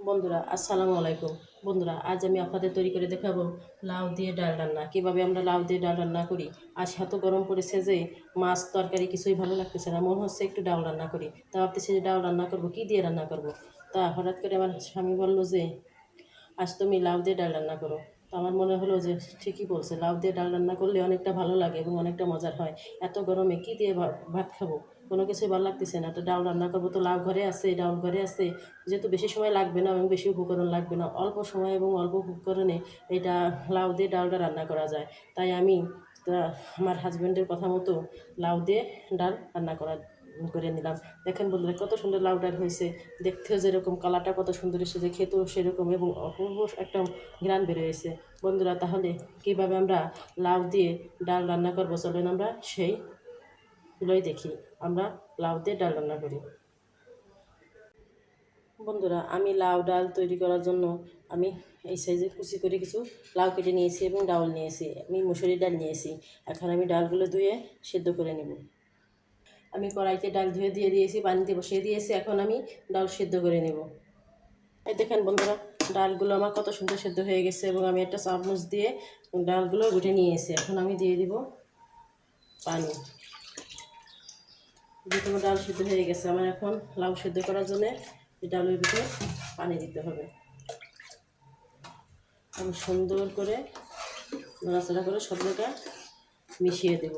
বন্ধুরা আসসালামু আলাইকুম। বন্ধুরা আজ আমি আপনাদের তৈরি করে দেখাবো লাউ দিয়ে ডাল রান্না। কিভাবে আমরা লাউ দিয়ে ডাল রান্না করি। আজ এত গরম পড়েছে যে মাছ তরকারি কিছুই ভালো লাগতেছে না, মনে হচ্ছে একটু ডাল রান্না করি। তা ভাবতেছি যে ডাল রান্না করবো, কী দিয়ে রান্না করব। তা হঠাৎ করে আমার স্বামী বললো যে আজ তুমি লাউ দিয়ে ডাল রান্না করো। তো আমার মনে হলো যে ঠিকই বলছে, লাউ দিয়ে ডাল রান্না করলে অনেকটা ভালো লাগে এবং অনেকটা মজার হয়। এত গরমে কী দিয়ে ভাত খাবো, কোনো কিছুই ভালো লাগতেছে না। তো ডাল রান্না করবো, তো লাউ ঘরে আছে, ডাল ঘরে আছে, যেহেতু বেশি সময় লাগবে না এবং বেশি উপকরণ লাগবে না, অল্প সময় এবং অল্প উপকরণে এটা লাউ দিয়ে ডালটা রান্না করা যায়। তাই আমি আমার হাজব্যান্ডের কথা মতো লাউ দিয়ে ডাল রান্না করে নিলাম। দেখেন বন্ধুরা কত সুন্দর লাউ ডাল হয়েছে, দেখতেও যেরকম, কালারটা কত সুন্দর এসেছে, খেতেও সেরকম এবং অপূর্ব একটা ঘ্রাণ বেরোয়েছে। বন্ধুরা তাহলে কীভাবে আমরা লাউ দিয়ে ডাল রান্না করবো, চলেন আমরা সেইগুলোই দেখি। আমরা লাউ দিয়ে ডাল রান্না করি। বন্ধুরা আমি লাউ ডাল তৈরি করার জন্য আমি এই সাইজে কুচি করে কিছু লাউ কেটে নিয়েছি এবং ডাউল নিয়েছি, আমি মুসুরির ডাল নিয়েছি। এখন আমি ডালগুলো ধুয়ে সেদ্ধ করে নেব। আমি কড়াইতে ডাল ধুয়ে দিয়ে দিয়েছি, পানিতে বসিয়ে দিয়েছি, এখন আমি ডাল সেদ্ধ করে নেব। এই দেখেন বন্ধুরা ডালগুলো আমার কত সুন্দর সেদ্ধ হয়ে গেছে এবং আমি একটা চামচ দিয়ে ডালগুলো গুটে নিয়েছি। এখন আমি দিয়ে দিব পানি। যেহেতু ডাল সেদ্ধ হয়ে গেছে, আমার এখন লাউ সেদ্ধ করার জন্য এই ডালের ভিতরে পানি দিতে হবে। আমি সুন্দর করে নাড়াচাড়া করে সব জায়গায় মিশিয়ে দেব।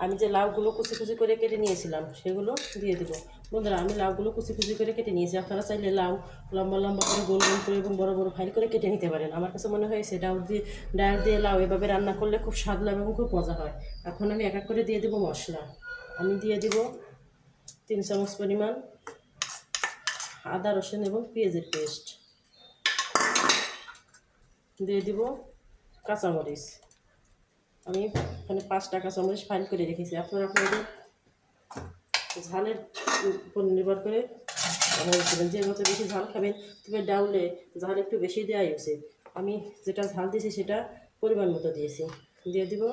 আমি যে লাউগুলো কুচি কুচি করে কেটে নিয়েছিলাম সেগুলো দিয়ে দেবো। বন্ধুরা আমি লাউগুলো কুচি কুচি করে কেটে নিয়েছি, আপনারা চাইলে লাউ লম্বা লম্বা করে গোল গোল করে এবং বড় বড় ফাইল করে কেটে নিতে পারেন। আমার কাছে মনে হয়েছে ডাল দিয়ে লাউ এভাবে রান্না করলে খুব স্বাদ লাগে এবং খুব মজা হয়। এখন আমি এক এক করে দিয়ে দেবো মশলা। আমি দিয়ে দিব 3 চামচ পরিমাণ আদা রসুন এবং পেঁয়াজের পেস্ট, দিয়ে দিব কাঁচামরিচ। আমি এখানে 5টা কাঁচামরিচ ফাইল করে রেখেছি। আপনারা আপনাদের ঝালের উপর নির্ভর করে দেবেন, যে যত বেশি ঝাল খাবেন তবে ডাউলে ঝাল একটু বেশি দেওয়াই উচিত। আমি যেটা ঝাল দিয়েছি সেটা পরিমাণ মতো দিয়েছি। দিয়ে দিব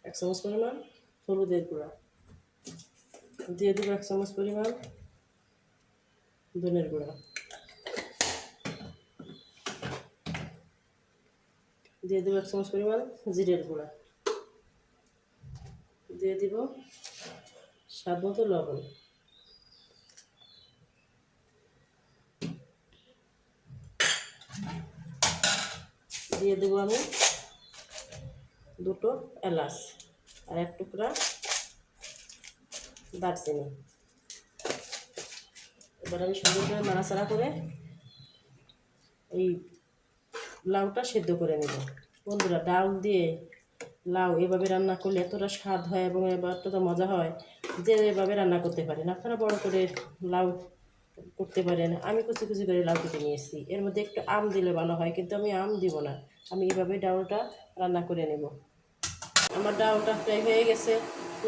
1 চামচ পরিমাণ হলুদের গুঁড়া, দিয়ে দিব 1 চামচ পরিমাণ ধনের গুঁড়া, দিয়ে দেবো 1 চামচ পরিমাণ জিরের গুঁড়া, দিয়ে দিব স্বাদ মতো লবণ, দিয়ে দেবো আমি 2টো এলাচ আর 1 টুকরা দারচিনি। এবার আমি সুন্দর করে নাড়াচাড়া করে এই লাউটা সেদ্ধ করে নেব। বন্ধুরা ডাল দিয়ে লাউ এভাবে রান্না করলে এতটা স্বাদ হয় এবং এতটা মজা হয় যে এভাবে রান্না করতে পারেন। আপনারা বড় করে লাউ করতে পারেন। আমি কুচি কুচি করে লাউ কেটে নিয়েছি, এর মধ্যে একটু আম দিলে ভালো হয়, কিন্তু আমি আম দিব না। আমি এভাবে ডাউলটা রান্না করে নেব। আমার ডাউলটা ফ্রাই হয়ে গেছে,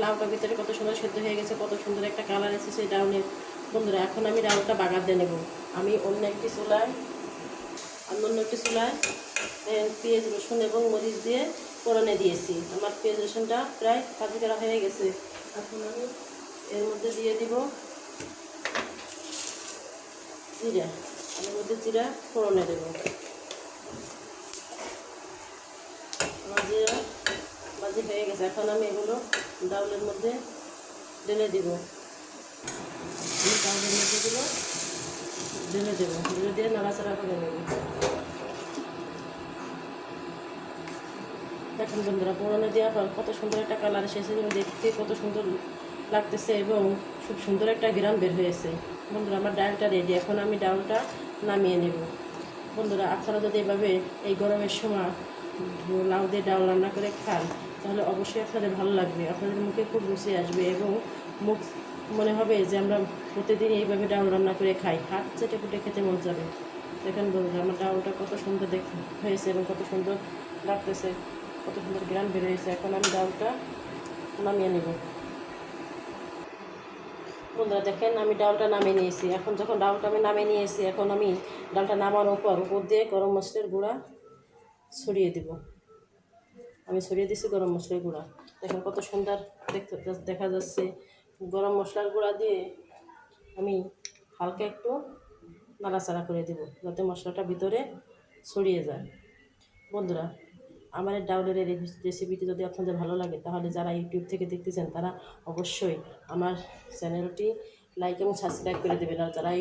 লাউটার ভিতরে কত সুন্দর সেদ্ধ হয়ে গেছে, কত সুন্দর একটা কালার এসেছে ডাউলের। বন্ধুরা এখন আমি ডাউলটা বাগার দিয়ে নেব। আমি অন্য একটি চুলায় পেঁয়াজ রসুন এবং মরিচ দিয়ে ফোড়নে দিয়েছি। আমার পেঁয়াজ রসুনটা প্রায় ভাজি করা হয়ে গেছে। এখন আমি এর মধ্যে দিয়ে দিব জিরা, এর মধ্যে জিরা ফোড়নে দেব। আমার জিরা ভাজি হয়ে গেছে, এখন আমি এগুলো ডাউলের মধ্যে ঢেলে দিব। ডাউলের মধ্যে এগুলো ঢেলে দেবো, ঢেলে দিয়ে নাড়াচাড়া করে নেব। দেখুন বন্ধুরা ফোড়নে দেওয়ার পর কত সুন্দর একটা কালার এসেছে এবং দেখতে কত সুন্দর লাগতেছে এবং খুব সুন্দর একটা ঘ্রাণ বের হয়েছে। বন্ধুরা আমার ডালটা রেডি, এখন আমি ডালটা নামিয়ে নেব। বন্ধুরা আপনারা যদি এভাবে এই গরমের সময় লাউ দিয়ে ডাল রান্না করে খান তাহলে অবশ্যই আপনাদের ভালো লাগবে, আপনাদের মুখে খুব রুচি আসবে এবং মুখ মনে হবে যে আমরা প্রতিদিন এইভাবে ডাল রান্না করে খাই, হাত চেটে ফুটে খেতে মন যাবে। দেখেন বন্ধুরা আমার ডালটা কত সুন্দর হয়েছে এবং কত সুন্দর লাগতেছে, কত সুন্দর ঘ্রাণ বেরিয়েছে। এখন আমি ডালটা নামিয়ে নেব। বন্ধুরা দেখেন আমি ডালটা নামিয়ে নিয়েছি। এখন যখন ডালটা আমি নামিয়ে নিয়েছি, এখন আমি ডালটা নামানোর পর উপর দিয়ে গরম মশলার গুঁড়া ছড়িয়ে দেব। আমি ছড়িয়ে দিচ্ছি গরম মশলার গুঁড়া। দেখেন কত সুন্দর দেখতে দেখা যাচ্ছে। গরম মশলার গুঁড়া দিয়ে আমি হালকা একটু নাড়াচাড়া করে দেব যাতে মশলাটা ভিতরে ছড়িয়ে যায়। বন্ধুরা, আমার এই ডাউলের এই রেসিপিটি যদি আপনাদের ভালো লাগে তাহলে যারা ইউটিউব থেকে দেখতেছেন তারা অবশ্যই আমার চ্যানেলটি লাইক এবং সাবস্ক্রাইব করে দেবেন। আর যারা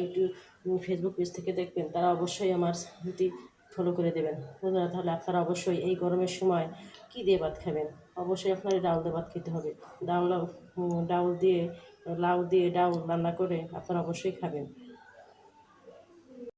ফেসবুক পেজ থেকে দেখবেন তারা অবশ্যই আমার চ্যানেলটি ফলো করে দেবেন। বন্ধুরা, তাহলে আপনারা অবশ্যই এই গরমের সময় কী দিয়ে ভাত খাবেন? অবশ্যই আপনার ডাউল দিয়ে ভাত খেতে হবে। ডাউল দিয়ে লাউ দিয়ে ডাউল রান্না করে আপনারা অবশ্যই খাবেন।